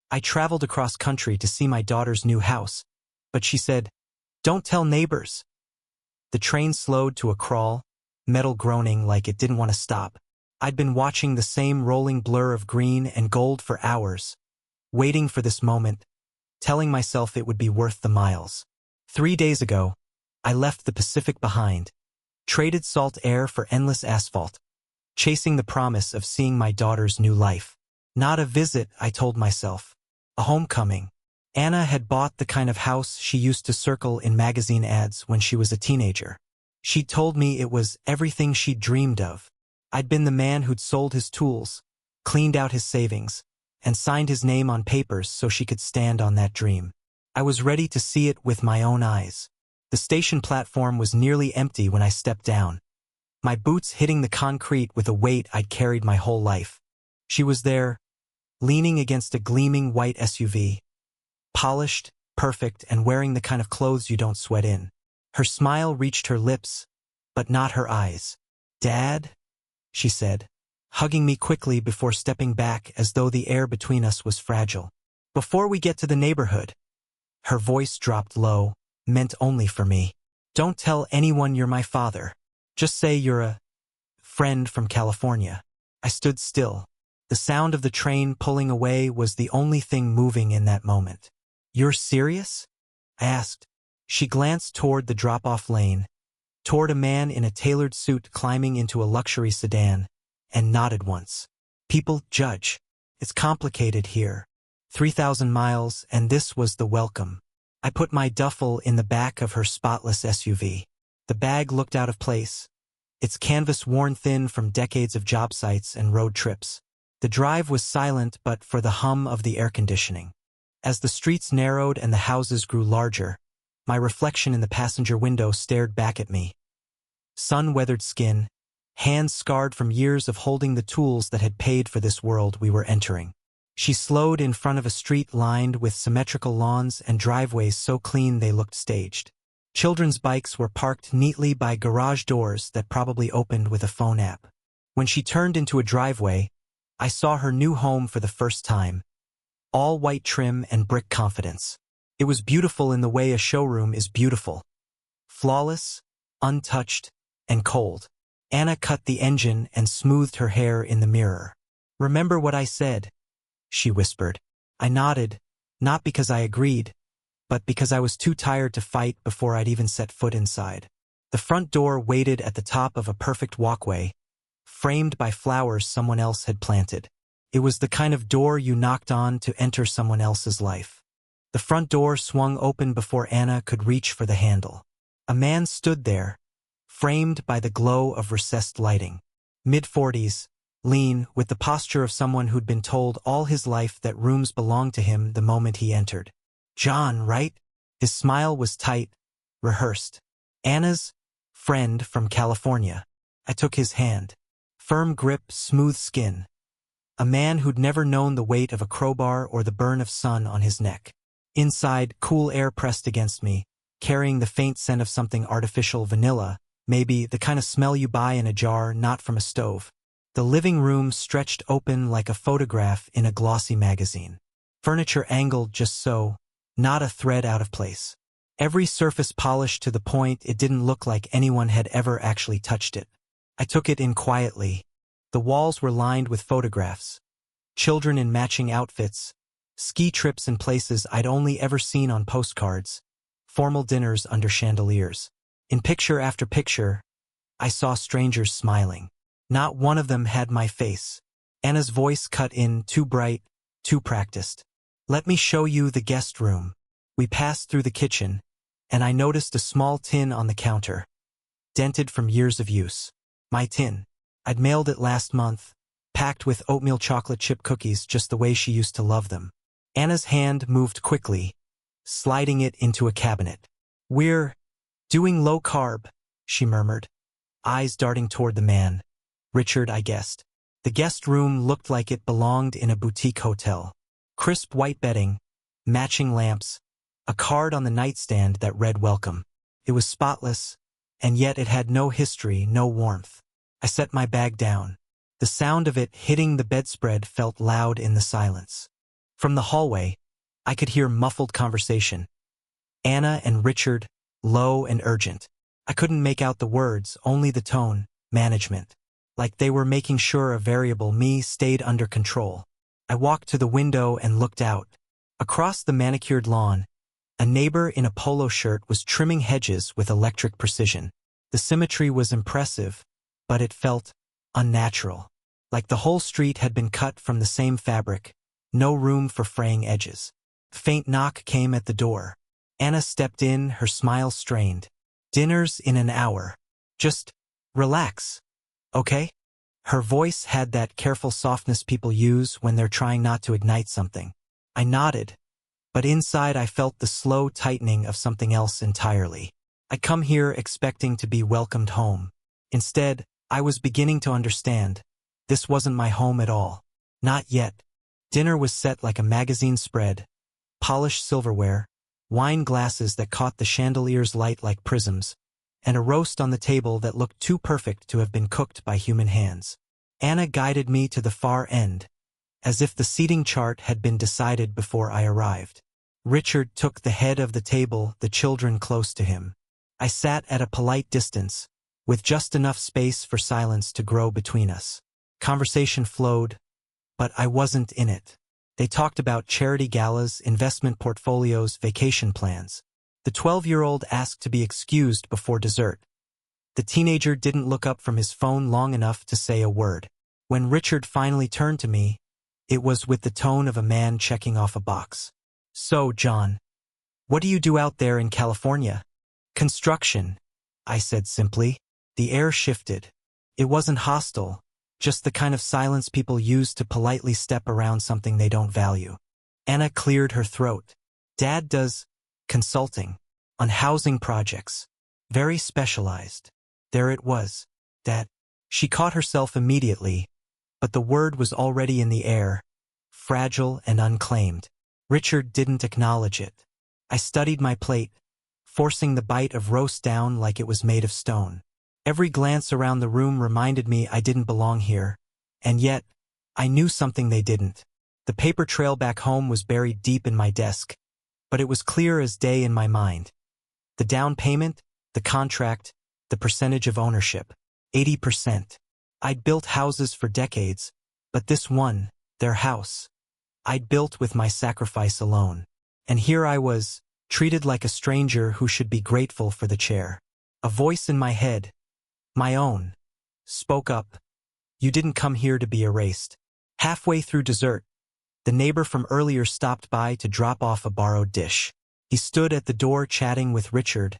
I traveled across country to see my daughter's new house, but she said, "Don't tell neighbors." The train slowed to a crawl, metal groaning like it didn't want to stop. I'd been watching the same rolling blur of green and gold for hours, waiting for this moment, telling myself it would be worth the miles. 3 days ago, I left the Pacific behind, traded salt air for endless asphalt, chasing the promise of seeing my daughter's new life. Not a visit, I told myself. A homecoming. Anna had bought the kind of house she used to circle in magazine ads when she was a teenager. She'd told me it was everything she'd dreamed of. I'd been the man who'd sold his tools, cleaned out his savings, and signed his name on papers so she could stand on that dream. I was ready to see it with my own eyes. The station platform was nearly empty when I stepped down, my boots hitting the concrete with a weight I'd carried my whole life. She was there, leaning against a gleaming white SUV, polished, perfect, and wearing the kind of clothes you don't sweat in. Her smile reached her lips, but not her eyes. "Dad?" she said, hugging me quickly before stepping back as though the air between us was fragile. "Before we get to the neighborhood." Her voice dropped low, meant only for me. "Don't tell anyone you're my father. Just say you're a friend from California." I stood still. The sound of the train pulling away was the only thing moving in that moment. "You're serious?" I asked. She glanced toward the drop-off lane, toward a man in a tailored suit climbing into a luxury sedan, and nodded once. "People judge. It's complicated here. 3,000 miles, and this was the welcome." I put my duffel in the back of her spotless SUV. The bag looked out of place, its canvas worn thin from decades of job sites and road trips. The drive was silent but for the hum of the air conditioning. As the streets narrowed and the houses grew larger, my reflection in the passenger window stared back at me. Sun-weathered skin, hands scarred from years of holding the tools that had paid for this world we were entering. She slowed in front of a street lined with symmetrical lawns and driveways so clean they looked staged. Children's bikes were parked neatly by garage doors that probably opened with a phone app. When she turned into a driveway, I saw her new home for the first time. All white trim and brick confidence. It was beautiful in the way a showroom is beautiful. Flawless, untouched, and cold. Anna cut the engine and smoothed her hair in the mirror. "Remember what I said?" she whispered. I nodded, not because I agreed, but because I was too tired to fight before I'd even set foot inside. The front door waited at the top of a perfect walkway, framed by flowers someone else had planted. It was the kind of door you knocked on to enter someone else's life. The front door swung open before Anna could reach for the handle. A man stood there, framed by the glow of recessed lighting. Mid-40s, lean, with the posture of someone who'd been told all his life that rooms belonged to him the moment he entered. "John, right?" His smile was tight, rehearsed. "Anna's friend from California." I took his hand. Firm grip, smooth skin. A man who'd never known the weight of a crowbar or the burn of sun on his neck. Inside, cool air pressed against me, carrying the faint scent of something artificial, vanilla, maybe the kind of smell you buy in a jar, not from a stove. The living room stretched open like a photograph in a glossy magazine. Furniture angled just so, not a thread out of place. Every surface polished to the point it didn't look like anyone had ever actually touched it. I took it in quietly. The walls were lined with photographs. Children in matching outfits, ski trips in places I'd only ever seen on postcards, formal dinners under chandeliers. In picture after picture, I saw strangers smiling. Not one of them had my face. Anna's voice cut in, too bright, too practiced. "Let me show you the guest room." We passed through the kitchen, and I noticed a small tin on the counter, dented from years of use. My tin. I'd mailed it last month, packed with oatmeal chocolate chip cookies just the way she used to love them. Anna's hand moved quickly, sliding it into a cabinet. "We're doing low carb," she murmured, eyes darting toward the man. Richard, I guessed. The guest room looked like it belonged in a boutique hotel. Crisp white bedding, matching lamps, a card on the nightstand that read welcome. It was spotless, and yet it had no history, no warmth. I set my bag down. The sound of it hitting the bedspread felt loud in the silence. From the hallway, I could hear muffled conversation. Anna and Richard, low and urgent. I couldn't make out the words, only the tone, management. Like they were making sure a variable me stayed under control. I walked to the window and looked out. Across the manicured lawn, a neighbor in a polo shirt was trimming hedges with electric precision. The symmetry was impressive, but it felt unnatural. Like the whole street had been cut from the same fabric, no room for fraying edges. A faint knock came at the door. Anna stepped in, her smile strained. "Dinner's in an hour. Just relax, okay?" Her voice had that careful softness people use when they're trying not to ignite something. I nodded, but inside I felt the slow tightening of something else entirely. I'd come here expecting to be welcomed home. Instead, I was beginning to understand. This wasn't my home at all. Not yet. Dinner was set like a magazine spread. Polished silverware, wine glasses that caught the chandelier's light like prisms, and a roast on the table that looked too perfect to have been cooked by human hands. Anna guided me to the far end, as if the seating chart had been decided before I arrived. Richard took the head of the table, the children close to him. I sat at a polite distance, with just enough space for silence to grow between us. Conversation flowed, but I wasn't in it. They talked about charity galas, investment portfolios, vacation plans. The 12-year-old asked to be excused before dessert. The teenager didn't look up from his phone long enough to say a word. When Richard finally turned to me, it was with the tone of a man checking off a box. "So, John, what do you do out there in California?" "Construction," I said simply. The air shifted. It wasn't hostile, just the kind of silence people use to politely step around something they don't value. Anna cleared her throat. "Dad does consulting on housing projects. Very specialized." There it was. That. She caught herself immediately, but the word was already in the air, fragile and unclaimed. Richard didn't acknowledge it. I studied my plate, forcing the bite of roast down like it was made of stone. Every glance around the room reminded me I didn't belong here, and yet, I knew something they didn't. The paper trail back home was buried deep in my desk, but it was clear as day in my mind. The down payment, the contract, the percentage of ownership. 80%. I'd built houses for decades, but this one, their house, I'd built with my sacrifice alone. And here I was, treated like a stranger who should be grateful for the chair. A voice in my head, my own, spoke up. "You didn't come here to be erased." Halfway through dessert, the neighbor from earlier stopped by to drop off a borrowed dish. He stood at the door chatting with Richard,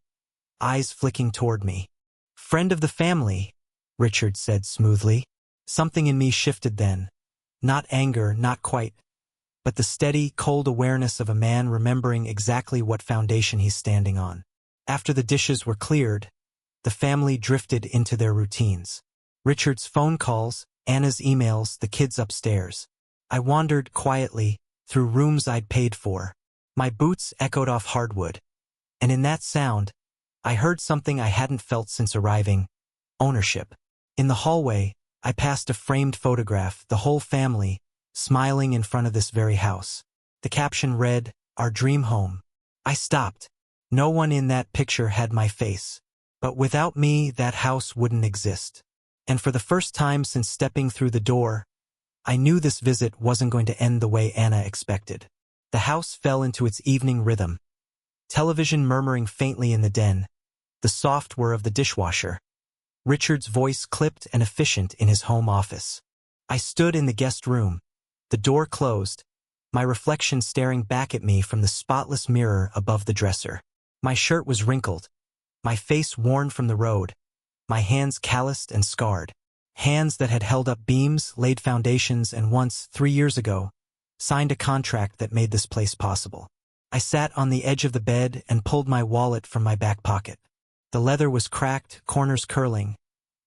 eyes flicking toward me. "Friend of the family," Richard said smoothly. Something in me shifted then. Not anger, not quite, but the steady, cold awareness of a man remembering exactly what foundation he's standing on. After the dishes were cleared, the family drifted into their routines. Richard's phone calls, Anna's emails, the kids upstairs. I wandered quietly through rooms I'd paid for. My boots echoed off hardwood, and in that sound, I heard something I hadn't felt since arriving: ownership. In the hallway, I passed a framed photograph, the whole family, smiling in front of this very house. The caption read, "Our dream home." I stopped. No one in that picture had my face. But without me, that house wouldn't exist. And for the first time since stepping through the door, I knew this visit wasn't going to end the way Anna expected. The house fell into its evening rhythm. Television murmuring faintly in the den, the soft whir of the dishwasher. Richard's voice clipped and efficient in his home office. I stood in the guest room, the door closed, my reflection staring back at me from the spotless mirror above the dresser. My shirt was wrinkled, my face worn from the road, my hands calloused and scarred. Hands that had held up beams, laid foundations, and once, 3 years ago, signed a contract that made this place possible. I sat on the edge of the bed and pulled my wallet from my back pocket. The leather was cracked, corners curling,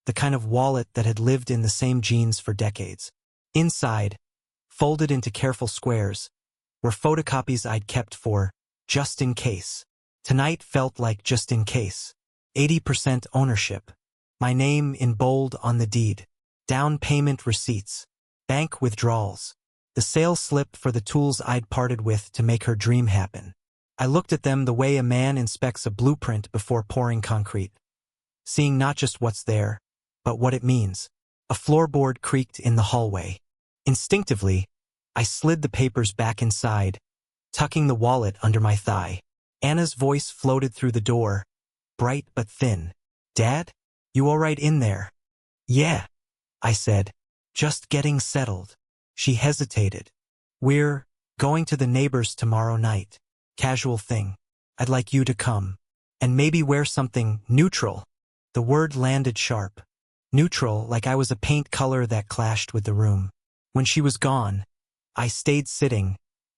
the kind of wallet that had lived in the same jeans for decades. Inside, folded into careful squares, were photocopies I'd kept for just in case. Tonight felt like just in case. 80% ownership. My name in bold on the deed. Down payment receipts. Bank withdrawals. the sales slip for the tools I'd parted with to make her dream happen. I looked at them the way a man inspects a blueprint before pouring concrete, seeing not just what's there, but what it means. A floorboard creaked in the hallway. Instinctively, I slid the papers back inside, tucking the wallet under my thigh. Anna's voice floated through the door, bright but thin. "Dad? You all right in there?" "Yeah," I said, "just getting settled." She hesitated. "We're going to the neighbors tomorrow night. Casual thing. I'd like you to come. And maybe wear something neutral." The word landed sharp. Neutral, like I was a paint color that clashed with the room. When she was gone, I stayed sitting,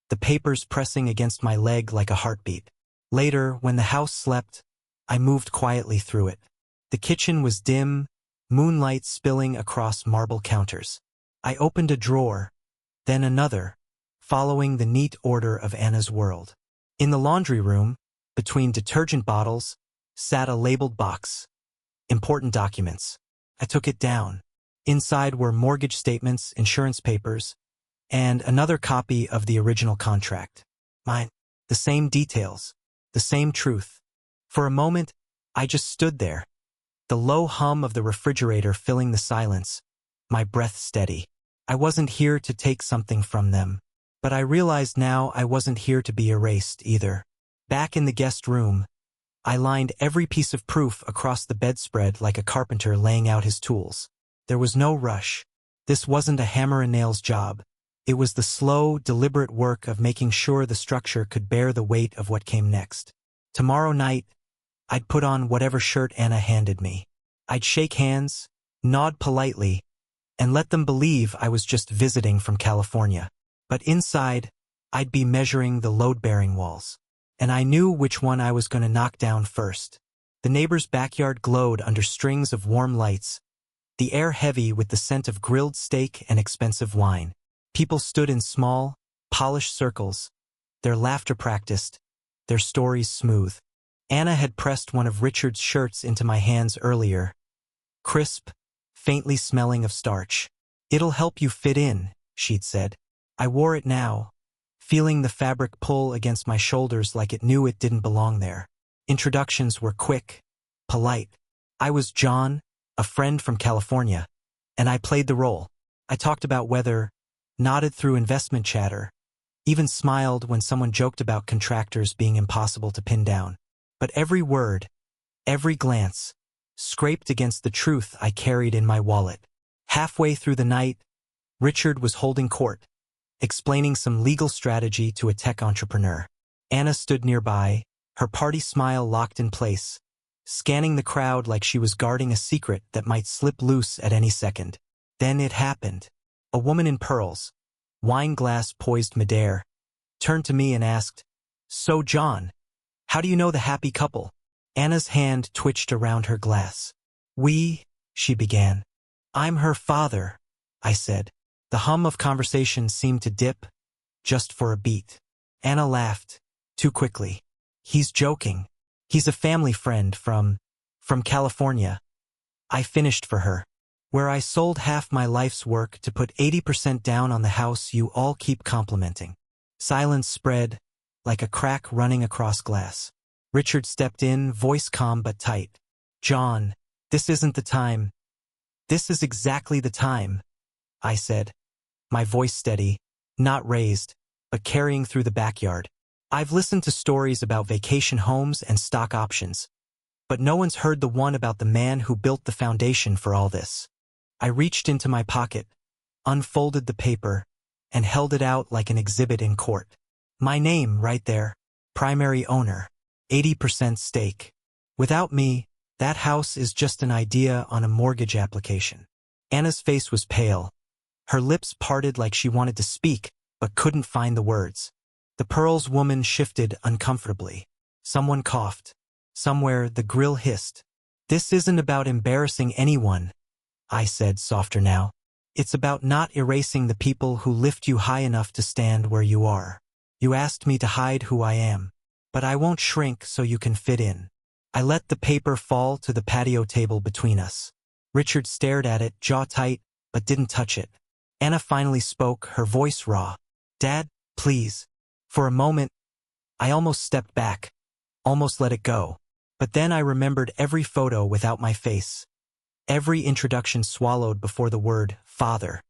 the papers pressing against my leg like a heartbeat. Later, when the house slept, I moved quietly through it. The kitchen was dim, moonlight spilling across marble counters. I opened a drawer, then another, following the neat order of Anna's world. In the laundry room, between detergent bottles, sat a labeled box. Important documents. I took it down. Inside were mortgage statements, insurance papers, and another copy of the original contract. Mine. The same details. The same truth. For a moment, I just stood there. The low hum of the refrigerator filling the silence, my breath steady. I wasn't here to take something from them, but I realized now I wasn't here to be erased either. Back in the guest room, I lined every piece of proof across the bedspread like a carpenter laying out his tools. There was no rush. This wasn't a hammer and nails job. It was the slow, deliberate work of making sure the structure could bear the weight of what came next. Tomorrow night, I'd put on whatever shirt Anna handed me. I'd shake hands, nod politely, and let them believe I was just visiting from California. But inside, I'd be measuring the load-bearing walls. And I knew which one I was going to knock down first. The neighbor's backyard glowed under strings of warm lights, the air heavy with the scent of grilled steak and expensive wine. People stood in small, polished circles, their laughter practiced, their stories smooth. Anna had pressed one of Richard's shirts into my hands earlier, crisp, faintly smelling of starch. "It'll help you fit in," she'd said. I wore it now, feeling the fabric pull against my shoulders like it knew it didn't belong there. Introductions were quick, polite. I was John, a friend from California, and I played the role. I talked about weather, nodded through investment chatter, even smiled when someone joked about contractors being impossible to pin down. But every word, every glance, scraped against the truth I carried in my wallet. Halfway through the night, Richard was holding court, explaining some legal strategy to a tech entrepreneur. Anna stood nearby, her party smile locked in place, scanning the crowd like she was guarding a secret that might slip loose at any second. Then it happened. A woman in pearls, wine glass poised midair, turned to me and asked, "So John, how do you know the happy couple?" Anna's hand twitched around her glass. She began. "I'm her father," I said. The hum of conversation seemed to dip, just for a beat. Anna laughed, too quickly. "He's joking. He's a family friend from California." I finished for her. "Where I sold half my life's work to put 80% down on the house you all keep complimenting." Silence spread, like a crack running across glass. Richard stepped in, voice calm but tight. "John, this isn't the time." "This is exactly the time," I said, my voice steady, not raised, but carrying through the backyard. "I've listened to stories about vacation homes and stock options, but no one's heard the one about the man who built the foundation for all this." I reached into my pocket, unfolded the paper, and held it out like an exhibit in court. My name right there, primary owner, 80% stake. Without me, that house is just an idea on a mortgage application. Anna's face was pale. Her lips parted like she wanted to speak, but couldn't find the words. The pearls woman shifted uncomfortably. Someone coughed. Somewhere the grill hissed. "This isn't about embarrassing anyone," I said, softer now. "It's about not erasing the people who lift you high enough to stand where you are. You asked me to hide who I am, but I won't shrink so you can fit in." I let the paper fall to the patio table between us. Richard stared at it, jaw tight, but didn't touch it. Anna finally spoke, her voice raw. "Dad, please." For a moment, I almost stepped back, almost let it go. But then I remembered every photo without my face, every introduction swallowed before the word father,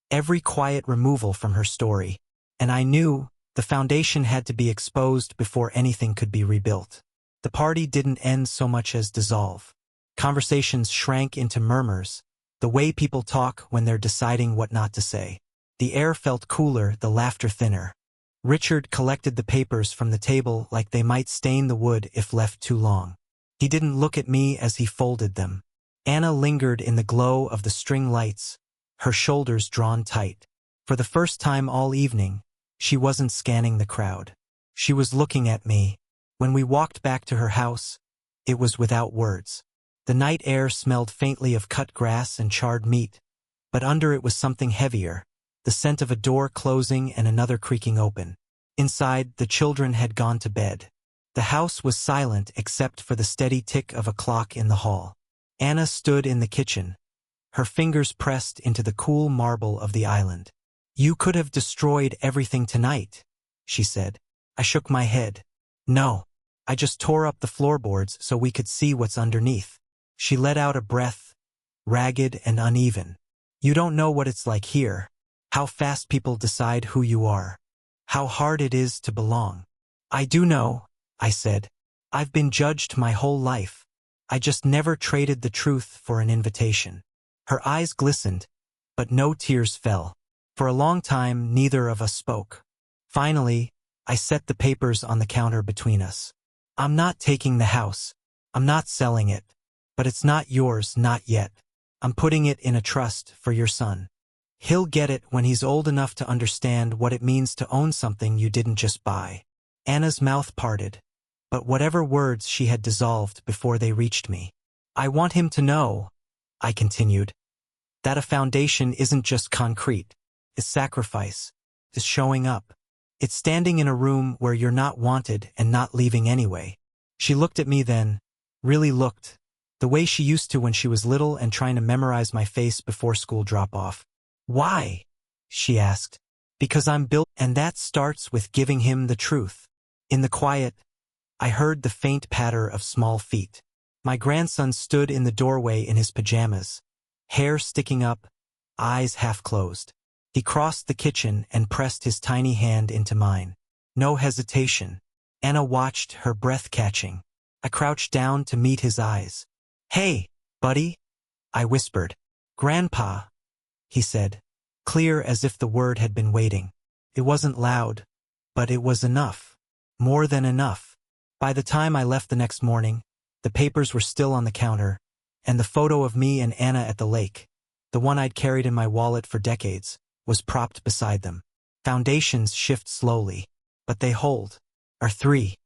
every quiet removal from her story, and I knew the foundation had to be exposed before anything could be rebuilt. The party didn't end so much as dissolve. Conversations shrank into murmurs, the way people talk when they're deciding what not to say. The air felt cooler, the laughter thinner. Richard collected the papers from the table like they might stain the wood if left too long. He didn't look at me as he folded them. Anna lingered in the glow of the string lights, her shoulders drawn tight. For the first time all evening, she wasn't scanning the crowd. She was looking at me. When we walked back to her house, it was without words. The night air smelled faintly of cut grass and charred meat, but under it was something heavier, the scent of a door closing and another creaking open. Inside, the children had gone to bed. The house was silent except for the steady tick of a clock in the hall. Anna stood in the kitchen, her fingers pressed into the cool marble of the island. "You could have destroyed everything tonight," she said. I shook my head. "No, I just tore up the floorboards so we could see what's underneath." She let out a breath, ragged and uneven. "You don't know what it's like here, how fast people decide who you are, how hard it is to belong." "I do know," I said. "I've been judged my whole life. I just never traded the truth for an invitation." Her eyes glistened, but no tears fell. For a long time, neither of us spoke. Finally, I set the papers on the counter between us. "I'm not taking the house. I'm not selling it. But it's not yours, not yet. I'm putting it in a trust for your son. He'll get it when he's old enough to understand what it means to own something you didn't just buy." Anna's mouth parted, but whatever words she had dissolved before they reached me. "I want him to know," I continued, "that a foundation isn't just concrete. It's sacrifice. It's showing up. It's standing in a room where you're not wanted and not leaving anyway." She looked at me then, really looked, the way she used to when she was little and trying to memorize my face before school drop-off. "Why?" she asked. "Because I'm built, and that starts with giving him the truth." In the quiet, I heard the faint patter of small feet. My grandson stood in the doorway in his pajamas, hair sticking up, eyes half closed. He crossed the kitchen and pressed his tiny hand into mine. No hesitation. Anna watched, her breath catching. I crouched down to meet his eyes. "Hey, buddy," I whispered. "Grandpa," he said, clear as if the word had been waiting. It wasn't loud, but it was enough. More than enough. By the time I left the next morning, the papers were still on the counter, and the photo of me and Anna at the lake, the one I'd carried in my wallet for decades, was propped beside them. Foundations shift slowly, but they hold. Our 3